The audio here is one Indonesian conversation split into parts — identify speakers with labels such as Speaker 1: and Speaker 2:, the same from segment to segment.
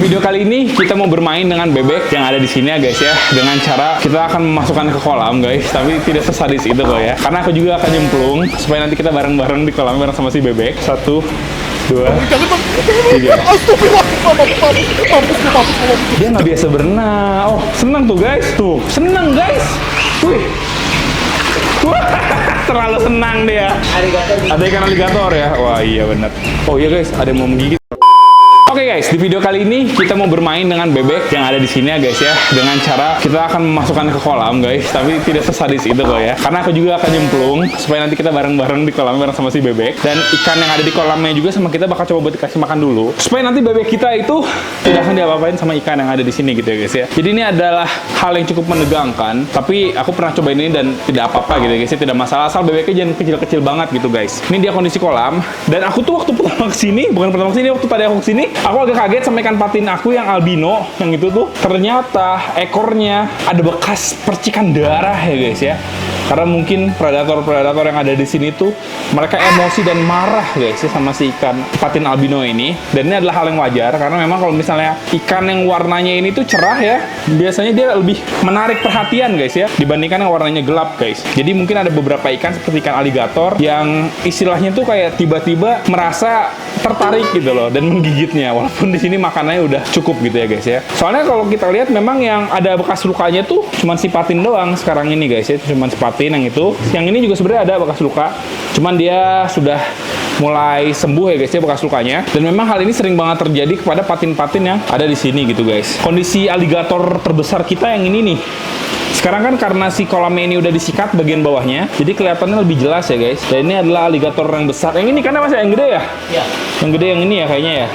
Speaker 1: video kali ini kita mau bermain dengan bebek yang ada di sini ya guys ya. Dengan cara kita akan memasukkan ke kolam guys, tapi tidak sesadis itu kok ya. Karena aku juga akan nyemplung supaya nanti kita bareng-bareng di kolam bareng sama si bebek. 1, 2, 3. Dia nggak biasa berenang. Oh, senang tuh guys. Tuh, senang guys. Wih. Wah, terlalu senang dia. Ada ikan aligator ya. Wah, iya benar. Oh iya guys, ada yang mau menggigit. Oke guys, di video kali ini kita mau bermain dengan bebek yang ada di sini ya guys ya. Dengan cara kita akan memasukkan ke kolam guys, tapi tidak sesadis itu kok ya. Karena aku juga akan nyemplung supaya nanti kita bareng-bareng di kolam bareng sama si bebek. Dan ikan yang ada di kolamnya juga sama kita bakal coba buat dikasih makan dulu. Supaya nanti bebek kita itu tidak akan diapa-apain sama ikan yang ada di sini gitu ya guys ya. Jadi ini adalah hal yang cukup menegangkan, tapi aku pernah cobain ini dan tidak apa-apa gitu ya guys ya. Tidak masalah, asal bebeknya jangan kecil-kecil banget gitu guys. Ini dia kondisi kolam. Dan aku tuh waktu pertama kesini, bukan pertama kesini, waktu tadi aku kesini, aku agak kaget sama ikan patin aku yang albino, yang itu tuh ternyata ekornya ada bekas percikan darah ya guys ya. Karena mungkin predator-predator yang ada di sini tuh mereka emosi dan marah guys ya sama si ikan patin albino ini. Dan ini adalah hal yang wajar karena memang kalau misalnya ikan yang warnanya ini tuh cerah ya, biasanya dia lebih menarik perhatian guys ya dibandingkan yang warnanya gelap guys. Jadi mungkin ada beberapa ikan seperti ikan aligator yang istilahnya tuh kayak tiba-tiba merasa tertarik gitu loh dan menggigitnya, walaupun di sini makanannya udah cukup gitu ya guys ya. Soalnya kalau kita lihat memang yang ada bekas lukanya tuh cuman si patin doang sekarang ini guys ya, cuman si patin yang itu. Yang ini juga sebenarnya ada bekas luka, cuman dia sudah mulai sembuh ya guys ya bekas lukanya. Dan memang hal ini sering banget terjadi kepada patin-patin yang ada di sini gitu guys. Kondisi aligator terbesar kita yang ini nih. Sekarang kan karena si kolamnya ini udah disikat bagian bawahnya, jadi kelihatannya lebih jelas ya guys. Dan ini adalah aligator yang besar. Yang ini kan masih yang gede ya?
Speaker 2: Iya.
Speaker 1: Yang gede yang ini ya kayaknya ya?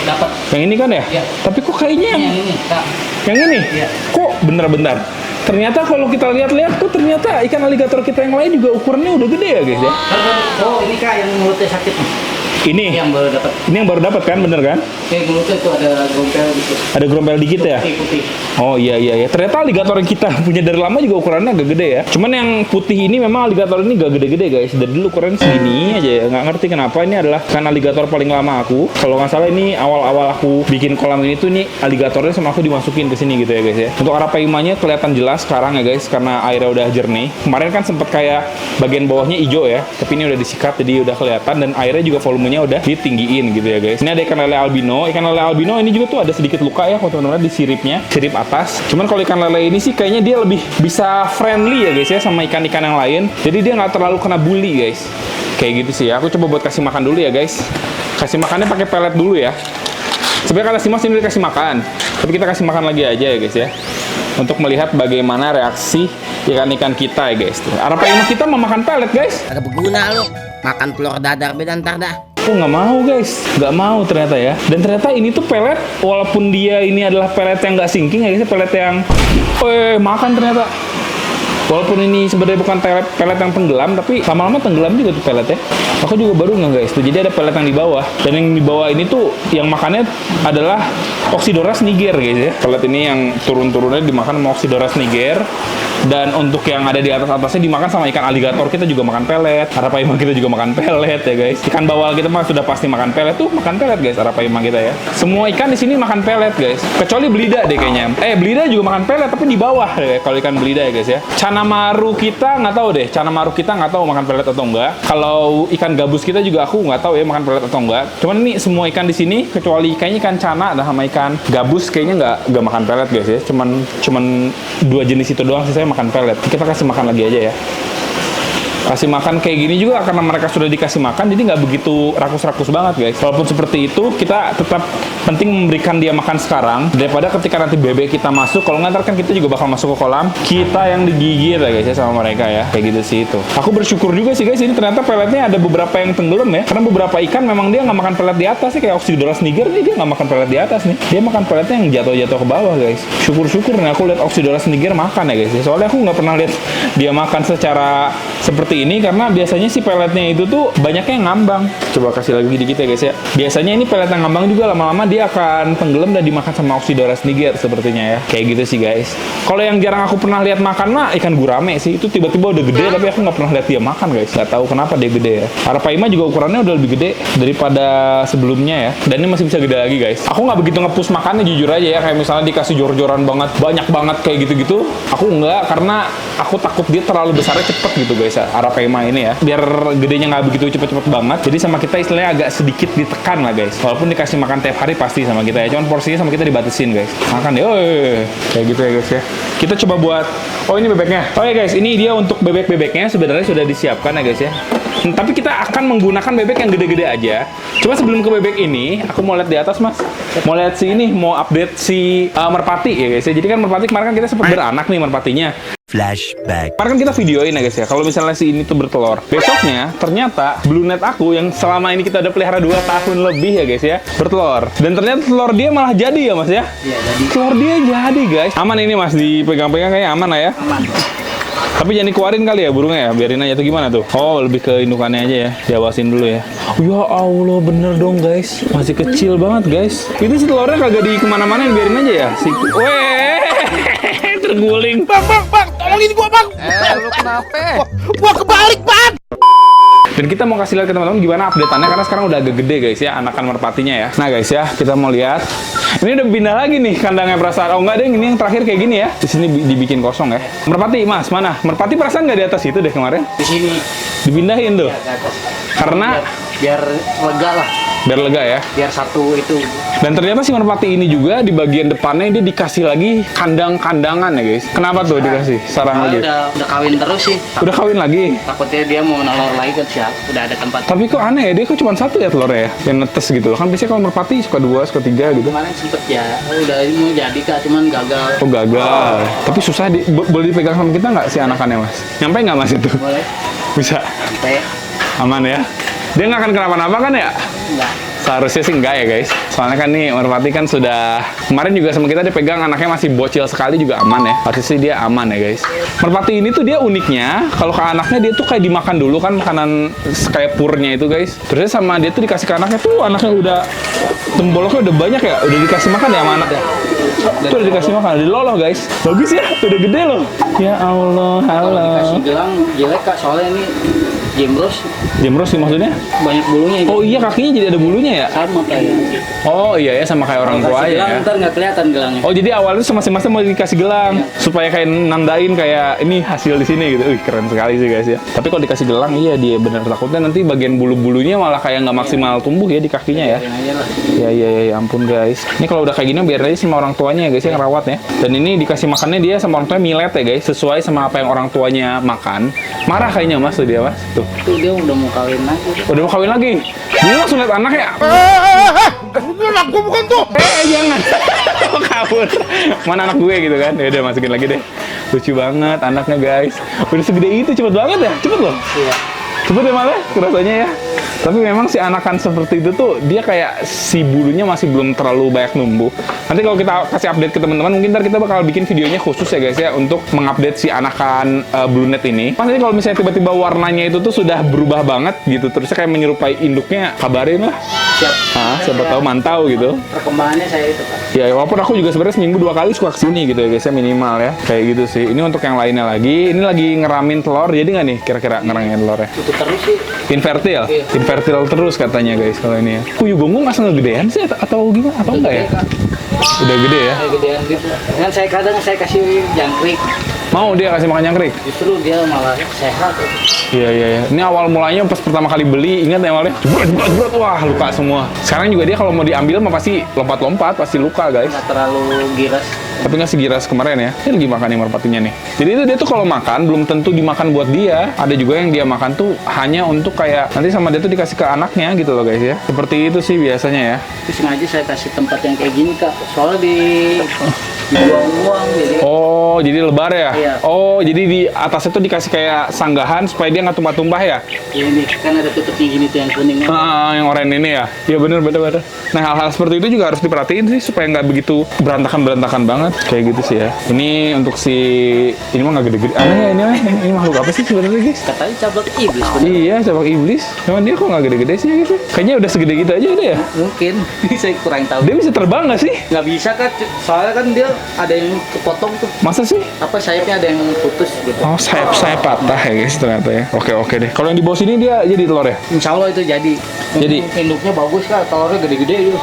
Speaker 2: Dapat.
Speaker 1: Yang ini kan ya?
Speaker 2: Iya.
Speaker 1: Tapi kok kayaknya
Speaker 2: Yang ini, Kak.
Speaker 1: yang ini?
Speaker 2: Iya.
Speaker 1: Kok bener-bener? Ternyata kalau kita lihat-lihat tuh ternyata ikan aligator kita yang lain juga ukurannya udah gede ya guys ya?
Speaker 2: Oh, ini Kak yang mulutnya sakit nih.
Speaker 1: Ini?
Speaker 2: Yang baru dapat.
Speaker 1: Ini yang baru dapat kan, bener kan?
Speaker 2: Kayak mulutnya tuh ada grompel gitu.
Speaker 1: Ada grompel dikit ya?
Speaker 2: Putih-putih.
Speaker 1: Oh iya. Ternyata aligator yang kita punya dari lama juga ukurannya agak gede ya. Cuman yang putih ini memang aligator ini gak gede-gede guys. Dari dulu ukurannya segini aja ya. Nggak ngerti kenapa ini adalah kan aligator paling lama aku. Kalau nggak salah ini awal-awal aku bikin kolam ini tuh nih aligatornya sama aku dimasukin ke sini gitu ya guys ya. Untuk arapaimanya kelihatan jelas sekarang ya guys karena airnya udah jernih. Kemarin kan sempet kayak bagian bawahnya hijau ya. Tapi ini udah disikat jadi udah kelihatan dan airnya juga volumenya udah ditinggiin gitu ya guys. Ini ada ikan lele albino. Ikan lele albino ini juga tuh ada sedikit luka ya teman-teman di siripnya, sirip atas. Cuman kalau ikan lele ini sih kayaknya dia lebih bisa friendly ya guys ya sama ikan-ikan yang lain. Jadi dia nggak terlalu kena bully guys. Kayak gitu sih ya. Aku coba buat kasih makan dulu ya guys. Kasih makannya pakai pelet dulu ya. Sebenarnya kata si Mas ini dikasih makan, tapi kita kasih makan lagi aja ya guys ya. Untuk melihat bagaimana reaksi ikan-ikan kita ya guys. Arapaima kita mau makan pelet guys.
Speaker 3: Ada berguna lu makan telur dadar beda ntar dah.
Speaker 1: Oh nggak mau guys, nggak mau ternyata ya. Dan ternyata ini tuh pelet, walaupun dia ini adalah pelet yang nggak sinking ya guys, pelet yang makan ternyata. Walaupun ini sebenarnya bukan pelet yang tenggelam, tapi lama-lama tenggelam juga tuh pelet ya. Aku juga baru nggak guys tuh. Jadi ada pelet yang di bawah, dan yang di bawah ini tuh yang makannya adalah Oxydoras niger guys ya. Pelet ini yang turun-turunnya dimakan sama Oxydoras niger. Dan untuk yang ada di atas-atasnya dimakan sama ikan aligator kita juga makan pelet. Arapaima kita juga makan pelet ya guys. Ikan bawal kita mah sudah pasti makan pelet tuh, makan pelet guys Arapaima kita ya. Semua ikan di sini makan pelet guys. Kecuali belida deh kayaknya. Belida juga makan pelet tapi di bawah deh kalau ikan belida ya guys ya. Canamaru kita nggak tahu deh. Canamaru kita nggak tahu makan pelet atau enggak. Kalau ikan gabus kita juga aku nggak tahu ya makan pelet atau enggak. Cuman ini semua ikan di sini kecuali kayaknya ikan cana sama ikan gabus kayaknya nggak makan pelet guys ya. Cuman dua jenis itu doang sih saya makan pelet. Kita kasih makan lagi aja ya. Kasih makan kayak gini juga karena mereka sudah dikasih makan jadi nggak begitu rakus-rakus banget guys. Walaupun seperti itu kita tetap penting memberikan dia makan sekarang daripada ketika nanti bebek kita masuk. Kalau nggak kan kita juga bakal masuk ke kolam, kita yang digigit ya guys ya sama mereka ya. Kayak gitu sih itu. Aku bersyukur juga sih guys ini ternyata peletnya ada beberapa yang tenggelam ya. Karena beberapa ikan memang dia nggak makan pelet di atas nih, kayak Oxydoras niger nih dia nggak makan pelet di atas nih. Dia makan peletnya yang jatuh-jatuh ke bawah guys. Syukur-syukur nih aku lihat Oxydoras niger makan ya guys. Soalnya aku nggak pernah lihat dia makan secara seperti ini karena biasanya si peletnya itu tuh banyaknya ngambang. Coba kasih lagi dikit ya guys ya. Biasanya ini pelet yang ngambang juga lama-lama dia akan tenggelam dan dimakan sama Oxydoras niger sepertinya ya. Kayak gitu sih guys. Kalau yang jarang aku pernah lihat makan mah ikan gurame sih. Itu tiba-tiba udah gede tapi aku nggak pernah lihat dia makan guys. Nggak tahu kenapa dia gede ya. Arapaima juga ukurannya udah lebih gede daripada sebelumnya ya. Dan ini masih bisa gede lagi guys. Aku nggak begitu nge-push makannya jujur aja ya. Kayak misalnya dikasih jor-joran banget, banyak banget kayak gitu-gitu. Aku nggak, karena aku takut dia terlalu besarnya cepet gitu guys ya. Arapaima ini ya. Biar gedenya nggak begitu cepet-cepet banget. Jadi sama kita istilahnya agak sedikit ditekan lah guys. Walaupun dikasih makan tiap hari pasti sama kita ya. Cuman porsinya sama kita dibatasin guys. Makan deh. Kayak gitu ya guys ya. Kita coba buat. Oh ini bebeknya. Oh ya guys, ini dia untuk bebek-bebeknya sebenarnya sudah disiapkan ya guys ya. Tapi kita akan menggunakan bebek yang gede-gede aja. Cuma sebelum ke bebek ini, aku mau lihat di atas mas. Mau lihat si ini, mau update si merpati ya guys ya. Jadi kan merpati kemarin kan kita sempat beranak nih merpatinya.
Speaker 3: Flashback.
Speaker 1: Kemarin kan kita videoin ya guys ya, kalau misalnya si ini tuh bertelur. Besoknya, ternyata Blue Net aku yang selama ini kita udah pelihara 2 tahun lebih ya guys ya, bertelur. Dan ternyata telur dia malah jadi ya mas ya?
Speaker 2: Iya, jadi.
Speaker 1: Telur dia jadi guys. Aman ini mas, dipegang-pegang kayaknya aman lah ya?
Speaker 2: Aman.
Speaker 1: Tapi jangan dikeluarin kali ya burungnya ya, biarin aja. Atau gimana tuh? Oh, lebih ke indukannya aja ya, diawasin dulu ya. Ya Allah, bener dong guys. Masih kecil banget guys. Itu si telurnya kagak di kemana-mana, biarin aja ya. Weh, terguling. Bang, tolongin gua bang.
Speaker 3: Lu kenapa?
Speaker 1: Gua kebalik bang. Dan kita mau kasih lihat ke teman-teman gimana update-annya karena sekarang udah agak gede guys ya, anakan merpatinya ya. Nah guys ya, kita mau lihat. Ini udah pindah lagi nih kandangnya perasaan. Oh enggak deh, ini yang terakhir kayak gini ya. Di sini dibikin kosong ya. Merpati, Mas, mana? Merpati perasaan nggak di atas itu deh kemarin?
Speaker 2: Di sini.
Speaker 1: Dipindahin tuh.
Speaker 2: Ya, ke atas.
Speaker 1: Karena
Speaker 2: biar lega lah.
Speaker 1: biar lega ya.
Speaker 2: Biar satu itu.
Speaker 1: Dan ternyata si merpati ini juga di bagian depannya dia dikasih lagi kandang-kandangan ya guys. Kenapa tuh dikasih sarang lagi?
Speaker 2: Udah kawin terus sih.
Speaker 1: Udah kawin lagi.
Speaker 2: Takutnya dia mau nelor lagi kan siap. Udah ada tempat.
Speaker 1: Tapi kok aneh ya, dia kok cuma 1 ya telurnya ya? Yang netes gitu. Kan biasanya kalau merpati suka 2, suka 3 gitu.
Speaker 2: Kemarin sempet ya. Udah mau jadi kak, cuman gagal.
Speaker 1: Oh gagal. Tapi susah, boleh dipegang sama kita nggak si anakannya mas? Nyampe nggak mas itu?
Speaker 2: Boleh.
Speaker 1: Bisa?
Speaker 2: Sampai.
Speaker 1: Aman ya? Dia nggak akan kenapa-napa kan ya?
Speaker 2: Enggak.
Speaker 1: Seharusnya sih enggak ya guys. Soalnya kan nih merpati kan sudah kemarin juga sama kita dipegang anaknya masih bocil sekali juga aman ya. Harusnya sih dia aman ya guys. Merpati ini tuh dia uniknya kalau ke anaknya dia tuh kayak dimakan dulu kan makanan kayak purnya itu guys. Terus sama dia tuh dikasih ke anaknya tuh anaknya udah temboloknya udah banyak ya. Udah dikasih makan ya sama anaknya. Tuh udah dikasih makan, udah loloh guys. Bagus ya, udah gede loh. Ya Allah, halo.
Speaker 2: Kalau dikasih gelang jelek kak, soalnya ini jembros.
Speaker 1: Jembros sih maksudnya?
Speaker 2: Banyak bulunya.
Speaker 1: Oh iya, kakinya jadi ada bulunya ya?
Speaker 2: Sama kayak.
Speaker 1: Oh iya ya, sama kayak orang tua
Speaker 2: Kasih gelang,
Speaker 1: ya.
Speaker 2: ntar nggak kelihatan gelangnya.
Speaker 1: Oh jadi awalnya tuh masing-masing mau dikasih gelang supaya kayak nandain kayak ini hasil di sini gitu. Wih keren sekali sih guys ya. Tapi kalau dikasih gelang iya dia benar, takutnya nanti bagian bulu-bulunya malah kayak nggak maksimal tumbuh ya di kakinya ya.
Speaker 2: Biarin aja lah.
Speaker 1: Ya ampun guys. Ini kalau udah kayak gini biar aja sama orang tuanya ya guys yang rawat ya. Dan ini dikasih makannya dia sama orang tuanya milet ya guys, sesuai sama apa yang orang tuanya makan. Marah kayaknya mas tuh dia mas. Tuh.
Speaker 2: Tuh dia udah mau kawin lagi.
Speaker 1: Udah mau kawin lagi. Dia langsung lihat anak ya. Anak gue bukan tuh. Jangan. Kabur. Mana anak gue gitu kan? Ya udah masukin lagi deh. Lucu banget anaknya guys. Udah segede itu cepet banget ya. Cepet loh.
Speaker 2: Iya.
Speaker 1: Cepet ya malah rasanya ya. Tapi memang si anakan seperti itu tuh dia kayak si bulunya masih belum terlalu banyak numbuh. Nanti kalau kita kasih update ke teman-teman mungkin ntar kita bakal bikin videonya khusus ya guys ya untuk mengupdate si anakan Blue Net ini. Nanti kalau misalnya tiba-tiba warnanya itu tuh sudah berubah banget gitu terusnya kayak menyerupai induknya, kabarin lah.
Speaker 2: Siap.
Speaker 1: Siapa tahu mantau gitu.
Speaker 2: Perkembangannya saya itu kak.
Speaker 1: Ya walaupun aku juga sebenarnya seminggu 2 kali suka kesini gitu ya guys ya minimal ya. Kayak gitu sih. Ini untuk yang lainnya lagi. Ini lagi ngeramin telur. Jadi nggak nih kira-kira ngeramin telurnya?
Speaker 2: Itu terus sih.
Speaker 1: Infertil?
Speaker 2: Iya.
Speaker 1: Infertil terus katanya guys kalau ini ya. Puyuh gonggong asal ngegedean sih atau gimana? Atau enggak ya? Udah gede ya?
Speaker 2: Kayak gedean gitu. Dan saya kadang saya kasih jangkrik.
Speaker 1: Mau dia kasih makan jangkrik?
Speaker 2: Justru dia malah sehat.
Speaker 1: Iya. Ini awal mulanya pas pertama kali beli, ingat ya awalnya? Jebret, wah luka semua. Sekarang juga dia kalau mau diambil mah pasti lompat-lompat, pasti luka guys.
Speaker 2: Nggak terlalu giras.
Speaker 1: Tapi nggak segiras kemarin ya. Dia lagi makan nih merpatinya nih. Jadi itu dia tuh kalau makan belum tentu dimakan buat dia. Ada juga yang dia makan tuh hanya untuk kayak nanti sama dia tuh dikasih ke anaknya gitu loh guys ya. Seperti itu sih biasanya ya.
Speaker 2: Itu sengaja saya kasih tempat yang kayak gini kak. Soalnya di dibuang-buang jadi.
Speaker 1: Oh, jadi lebar ya?
Speaker 2: Iya.
Speaker 1: Oh, jadi di atasnya tuh dikasih kayak sanggahan supaya dia nggak tumpah-tumpah ya?
Speaker 2: Ya ini kan ada tutupnya gini tuh yang kuning.
Speaker 1: Yang oranye ini ya? Iya bener. Nah, hal-hal seperti itu juga harus diperhatiin sih supaya nggak begitu berantakan banget kayak gitu sih ya. Ini untuk si ini mah nggak gede-gede. Aneh ya ini makhluk apa sih sebenarnya guys?
Speaker 2: Katanya cabang iblis.
Speaker 1: Iya, cabang iblis. Cuman dia kok nggak gede-gede sih gitu? Kayaknya udah segede gitu aja deh ya.
Speaker 2: Mungkin. Saya kurang tahu.
Speaker 1: Dia bisa terbang nggak sih?
Speaker 2: Nggak bisa kan, soalnya kan dia ada yang kepotong tuh.
Speaker 1: Masa sih?
Speaker 2: Apa sayapnya ada yang putus gitu.
Speaker 1: Oh, sayap patah ya guys ternyata ya. Oke deh. Kalau yang di bawah sini dia jadi telur ya?
Speaker 2: Insya Allah itu jadi.
Speaker 1: Jadi?
Speaker 2: Induknya bagus kan, telurnya gede-gede gitu.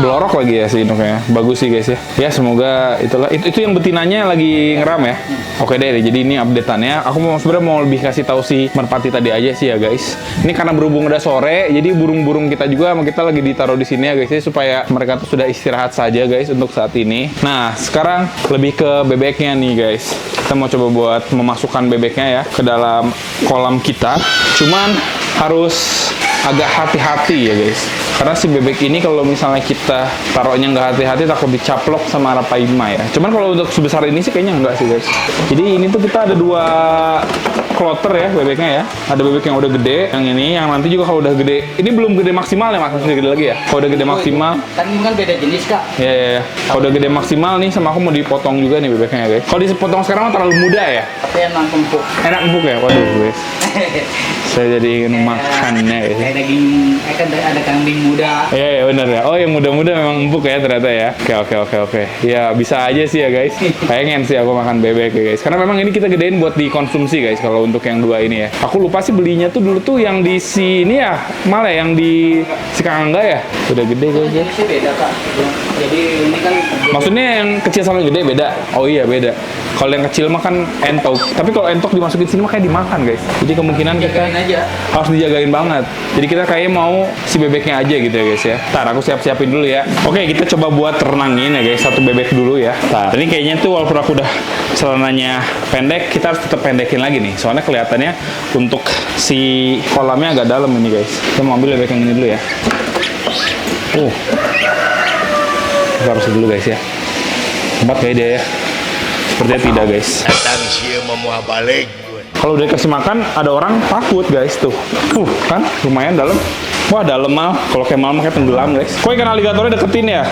Speaker 1: Belorok lagi ya si induknya. Bagus sih guys ya. Ya semoga itulah. Itu yang betinanya lagi ngeram ya. Oke deh. Jadi ini update-annya. Aku sebenarnya mau lebih kasih tahu si merpati tadi aja sih ya guys. Ini karena berhubung udah sore, jadi burung-burung kita juga sama kita lagi ditaruh di sini ya guys ya, supaya mereka tuh sudah istirahat saja guys untuk saat ini. Nah, sekarang lebih ke bebeknya nih guys. Kita mau coba buat memasukkan bebeknya ya ke dalam kolam kita. Cuman harus agak hati-hati ya guys. Karena si bebek ini kalau misalnya kita taruhnya nggak hati-hati takut dicaplok sama arapaima ya. Cuman kalau untuk sebesar ini sih kayaknya enggak sih guys. Jadi ini tuh kita ada 2 kloter ya bebeknya ya. Ada bebek yang udah gede, yang ini, yang nanti juga kalau udah gede. Ini belum gede maksimal ya mas, masih gede lagi ya. Kalau udah gede maksimal.
Speaker 2: Kan ini kan beda jenis kak.
Speaker 1: Ya. Kalau udah gede maksimal nih sama aku mau dipotong juga nih bebeknya ya guys. Kalau dipotong sekarang mah terlalu muda ya.
Speaker 2: Tapi enak empuk.
Speaker 1: Enak empuk ya, waduh guys. Saya jadi ingin makannya ya.
Speaker 2: Kayak daging, kan ada kambing muda.
Speaker 1: Iya benar ya. Oh yang muda-muda memang empuk ya ternyata ya. Oke. Ya bisa aja sih ya guys. Pengen sih aku makan bebek ya guys. Karena memang ini kita gedein buat dikonsumsi guys. Kalau untuk yang 2 ini ya. Aku lupa sih belinya tuh dulu tuh yang di sini ya. Malah yang di si Kang Angga ya. Udah gede guys ya.
Speaker 2: Jenisnya beda kak. Jadi ini kan.
Speaker 1: Maksudnya yang kecil sama yang gede beda? Oh iya beda. Kalau yang kecil mah kan entok. Tapi kalau entok dimasukin sini mah kayak dimakan guys. Jadi kemungkinan kita
Speaker 2: aja.
Speaker 1: harus dijagain banget. Jadi kita kayak mau si bebeknya aja gitu ya guys ya. Ntar aku siap-siapin dulu ya. Oke kita coba buat renangin ya guys. 1 bebek dulu ya. Ntar ini kayaknya tuh walaupun aku udah celananya pendek, kita harus tetap pendekin lagi nih. Soalnya kelihatannya untuk si kolamnya agak dalam ini guys. Kita mau ambil bebek yang ini dulu ya. Kita harus dulu guys ya. Tempat kayak dia ya. Sepertinya tidak guys.
Speaker 3: Datang sih mau balik gue.
Speaker 1: Kalau udah kasih makan, ada orang takut guys tuh. Kan lumayan dalam. Wah dalam mal. Kalau kayak mal kayak tenggelam guys. Kok ikan aligatornya deketin ya?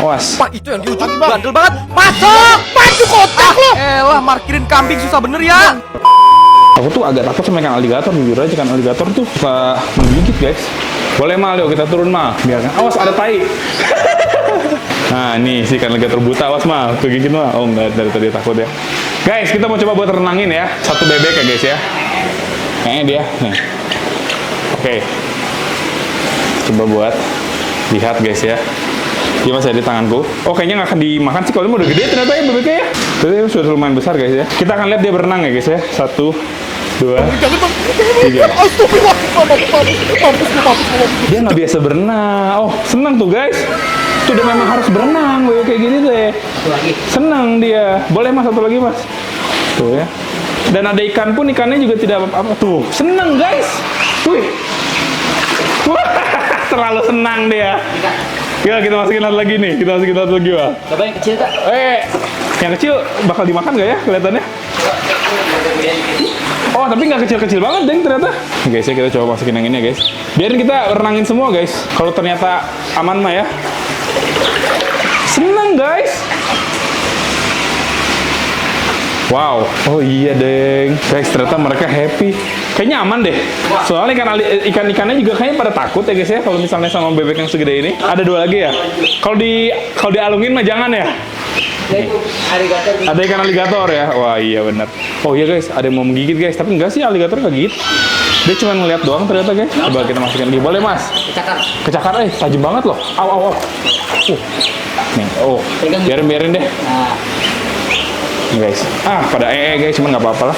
Speaker 1: Awas.
Speaker 4: Pak, itu yang di ujung bandel banget. Masuk! Maju kotak lo! Elah, markirin kambing susah bener ya.
Speaker 1: Aku tuh agak takut sama ikan aligator, jujur aja. Ikan aligator tuh suka menggigit guys. Boleh mal, yuk kita turun mal. Biarkan. Awas ada tai. Nah nih si ikan aligator buta, awas mal. Kegigit mal. Oh enggak, dari tadi takut ya. Guys, kita mau coba buat renangin ya. 1 bebek ya guys ya. Kayaknya dia. Nih. Oke. Coba buat lihat guys ya. Dia masih ada di tanganku. Oh kayaknya nggak akan dimakan sih. Kalau ini udah gede ternyata ya bebeknya ya. Ternyata sudah lumayan besar guys ya. Kita akan lihat dia berenang ya guys ya. 1, 2, 3. Dia nggak biasa berenang. Oh senang tuh guys. Tuh udah memang harus berenang bebek kayak gini deh. Senang dia. Boleh mas 1 lagi mas. Tuh ya. Dan ada ikan pun, ikannya juga tidak apa-apa. Tuh senang guys. Wih. Wah terlalu senang dia. Ya kita masukin lagi nih, kita masukin lagi wah.
Speaker 2: Coba yang kecil kak.
Speaker 1: Yang kecil bakal dimakan gak ya kelihatannya? Oh tapi nggak kecil-kecil banget deng ternyata. Guys ya kita coba masukin yang ini ya guys. Biarin kita renangin semua guys. Kalau ternyata aman mah ya. Seneng guys. Wow, oh iya deng. Guys ternyata mereka happy. Kayaknya aman deh. Soalnya ikan-ikannya juga kayaknya pada takut ya guys ya. Kalau misalnya sama bebek yang segede ini. Ada 2 lagi ya. Kalau dialungin mah jangan ya. Ada ikan aligator ya. Wah iya benar. Oh iya guys, ada yang mau menggigit guys. Tapi enggak sih, aligator nggak gigit. Dia cuma ngeliat doang ternyata guys. Coba kita masukin lagi. Boleh mas? Kecakar. Tajam banget loh. Aw. Nih, biarin deh. Guys, pada guys, cuman nggak apa-apa lah.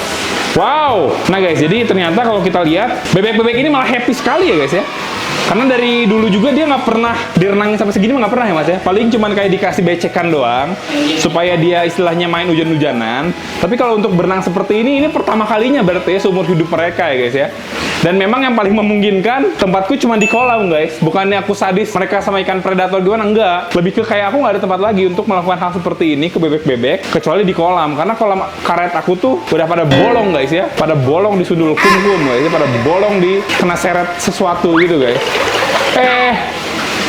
Speaker 1: Wow, nah guys, jadi ternyata kalau kita lihat bebek-bebek ini malah happy sekali ya guys ya. Karena dari dulu juga dia nggak pernah direnangin sampai segini, nggak pernah ya mas ya. Paling cuman kayak dikasih becekan doang supaya dia istilahnya main hujan-hujanan. Tapi kalau untuk berenang seperti ini pertama kalinya berarti ya seumur hidup mereka ya guys ya. Dan memang yang paling memungkinkan tempatku cuma di kolam guys. Bukannya aku sadis mereka sama ikan predator gimana, enggak. Lebih ke kayak aku nggak ada tempat lagi untuk melakukan hal seperti ini ke bebek-bebek kecuali di kolam. Karena kolam karet aku tuh udah pada bolong guys ya. Pada bolong di sundul kumkum guys ya. Pada bolong di kena seret sesuatu gitu guys.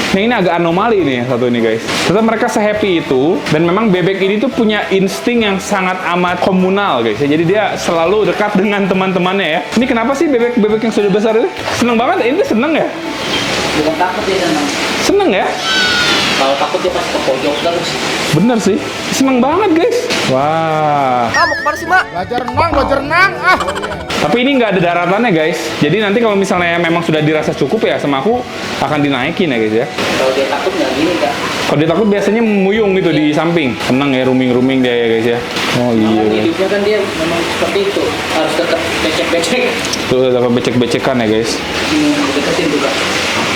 Speaker 1: Nah ini agak anomali nih yang satu ini guys. Tetap mereka se-happy itu. Dan memang bebek ini tuh punya insting yang sangat amat komunal guys ya. Jadi dia selalu dekat dengan teman-temannya ya. Ini kenapa sih bebek-bebek yang sudah besar itu seneng banget? Ini seneng ya?
Speaker 2: Bukan takut dia senang.
Speaker 1: Seneng ya?
Speaker 2: Kalau takut dia pasti ke pojok terus.
Speaker 1: Bener sih. Seneng banget guys. Wah.
Speaker 4: Ah, mau kemana sih, Mak?
Speaker 3: Belajar renang. Ah.
Speaker 1: Tapi ini nggak ada daratannya guys. Jadi nanti kalau misalnya memang sudah dirasa cukup ya sama aku akan dinaikin ya guys ya.
Speaker 2: Kalau dia takut nggak gini kak.
Speaker 1: Kalau dia takut biasanya muyung gitu di samping. Tenang ya, rooming dia ya guys ya. Oh iya.
Speaker 2: Hidupnya kan dia memang seperti itu. Harus tetap becek-becek.
Speaker 1: Tuh dapat becek-becekan ya guys.
Speaker 2: Deketin tuh kak.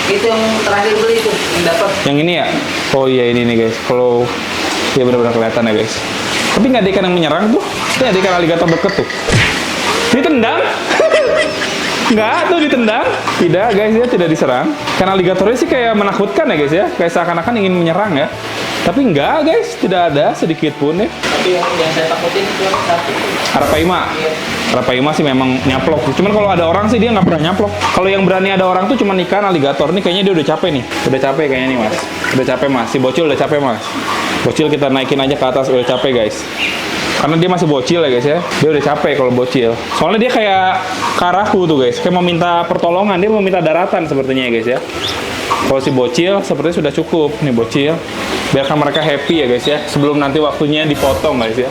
Speaker 2: Itu yang terakhir beli itu yang dapat.
Speaker 1: Yang ini ya? Oh iya ini nih guys. Kalau ya benar-benar kelihatan ya guys. Tapi nggak ada ikan yang menyerang tuh. Ini ada ikan aligator deket tuh. Ditendang? Nggak tuh ditendang. Tidak guys, dia tidak diserang. Karena aligatornya sih kayak menakutkan ya guys ya. Kayak seakan-akan ingin menyerang ya. Tapi enggak guys, tidak ada sedikit pun ya.
Speaker 2: Tapi yang saya takutin itu satu.
Speaker 1: Arapaima. Arapaima sih memang nyaplok. Cuman kalau ada orang sih dia nggak pernah nyaplok. Kalau yang berani ada orang tuh cuman ikan aligator. Nih kayaknya dia udah capek nih. Udah capek kayaknya nih mas. Udah capek mas. Si bocil udah capek mas. Bocil kita naikin aja ke atas, udah capek guys. Karena dia masih bocil ya guys ya. Dia udah capek kalau bocil. Soalnya dia kayak karaku tuh guys. Kayak mau minta pertolongan. Dia mau minta daratan sepertinya ya guys ya. Kalau si bocil sepertinya sudah cukup. Nih bocil. Biarkan mereka happy ya guys ya. Sebelum nanti waktunya dipotong guys ya.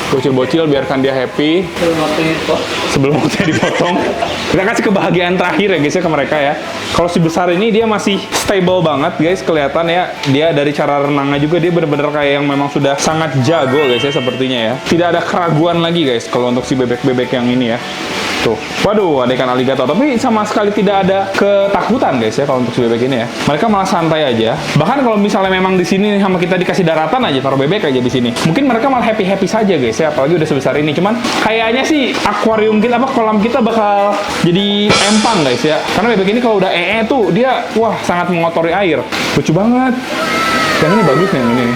Speaker 1: Bocil-bocil biarkan dia happy. Sebelum waktunya dipotong. Kita kasih kebahagiaan terakhir ya guys ya ke mereka ya. Kalau si besar ini dia masih stable banget guys. Kelihatan ya. Dia dari cara renangnya juga dia bener-bener kayak yang memang sudah sangat jago guys ya sepertinya ya. Tidak ada keraguan lagi guys kalau untuk si bebek-bebek yang ini ya. Tuh, waduh, ada ikan aligator. Tapi sama sekali tidak ada ketakutan guys ya kalau untuk si bebek ini ya. Mereka malah santai aja. Bahkan kalau misalnya memang di sini sama kita dikasih daratan aja, taruh bebek aja di sini. Mungkin mereka malah happy-happy saja guys ya. Apalagi udah sebesar ini. Cuman kayaknya sih akuarium kita kolam kita bakal jadi empang guys ya. Karena bebek ini kalau udah tuh dia wah sangat mengotori air. Lucu banget. Yang ini bagus nih yang ini.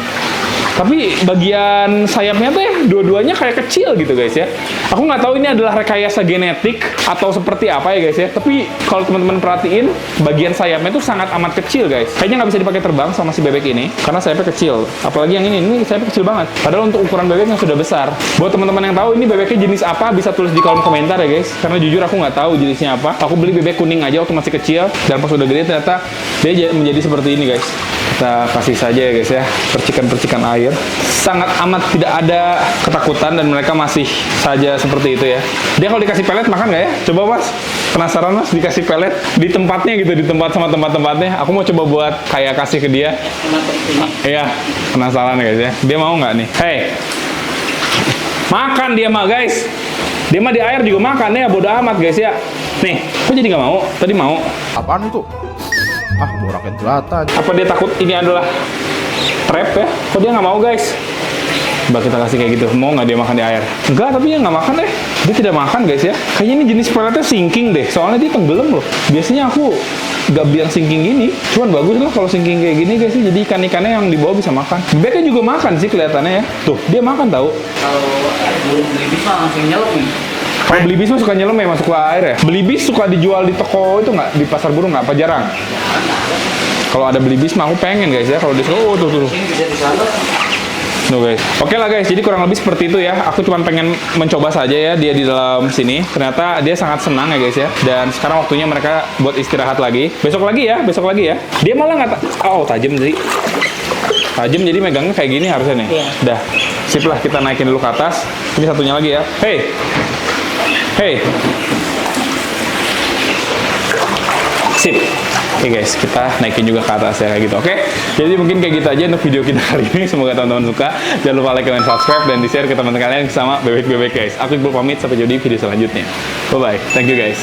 Speaker 1: Tapi bagian sayapnya tuh ya dua-duanya kayak kecil gitu guys ya. Aku nggak tahu ini adalah rekayasa genetik atau seperti apa ya guys ya. Tapi kalau teman-teman perhatiin bagian sayapnya tuh sangat amat kecil guys. Kayaknya nggak bisa dipakai terbang sama si bebek ini karena sayapnya kecil. Apalagi yang ini sayapnya kecil banget. Padahal untuk ukuran bebek yang sudah besar. Buat teman-teman yang tahu ini bebeknya jenis apa bisa tulis di kolom komentar ya guys. Karena jujur aku nggak tahu jenisnya apa. Aku beli bebek kuning aja waktu masih kecil dan pas udah gede ternyata dia menjadi seperti ini guys. Kita kasih saja ya guys ya percikan-percikan air. Sangat amat tidak ada ketakutan dan mereka masih saja seperti itu ya. Dia kalau dikasih pelet makan nggak ya? Coba mas, penasaran mas dikasih pelet di tempatnya gitu, di tempat sama tempat-tempatnya. Aku mau coba buat kayak kasih ke dia. Iya, penasaran guys ya. Dia mau nggak nih? Hey, makan dia mah guys. Dia mah di air juga makan ya, bodo amat guys ya. Nih, kok jadi nggak mau? Tadi mau.
Speaker 3: Apaan itu? Ah, borakin telatan.
Speaker 1: Apa dia takut ini adalah trap ya? Kok dia nggak mau guys? Coba kita kasih kayak gitu. Mau nggak dia makan di air? Enggak, tapi dia nggak makan deh. Dia tidak makan guys ya. Kayaknya ini jenis peletnya sinking deh. Soalnya dia tenggelam loh. Biasanya aku nggak bilang sinking gini. Cuman bagus lah kalau sinking kayak gini guys. Jadi ikan-ikannya yang di bawah bisa makan. Bebeknya juga makan sih kelihatannya ya. Tuh, dia makan tahu.
Speaker 2: Kalau belum beli bis mah langsung nyelup nih.
Speaker 1: Kalau beli bis mah suka nyelam ya masuk ke air ya. Beli bis suka dijual di toko itu nggak? Di pasar burung nggak? Apa jarang? Kalau ada beli bis mah aku pengen guys ya. Kalau di Solo tuh.
Speaker 2: Ini bisa disalur.
Speaker 1: No guys. Oke lah guys, jadi kurang lebih seperti itu ya. Aku cuma pengen mencoba saja ya dia di dalam sini. Ternyata dia sangat senang ya guys ya. Dan sekarang waktunya mereka buat istirahat lagi. Besok lagi ya. Dia malah nggak tajam sih. Tajam jadi megangnya kayak gini harusnya nih.
Speaker 2: Iya.
Speaker 1: Dah. Sip lah kita naikin dulu ke atas. Ini satunya lagi ya. Hey. Sip. Oke guys, kita naikin juga ke atas ya kayak gitu. Oke. Jadi mungkin kayak gitu aja untuk video kita hari ini. Semoga teman-teman suka. Jangan lupa like, comment, subscribe dan di-share ke teman-teman kalian sama bebek-bebek guys. Aku Iqbal pamit sampai jadi video selanjutnya. Bye bye. Thank you guys.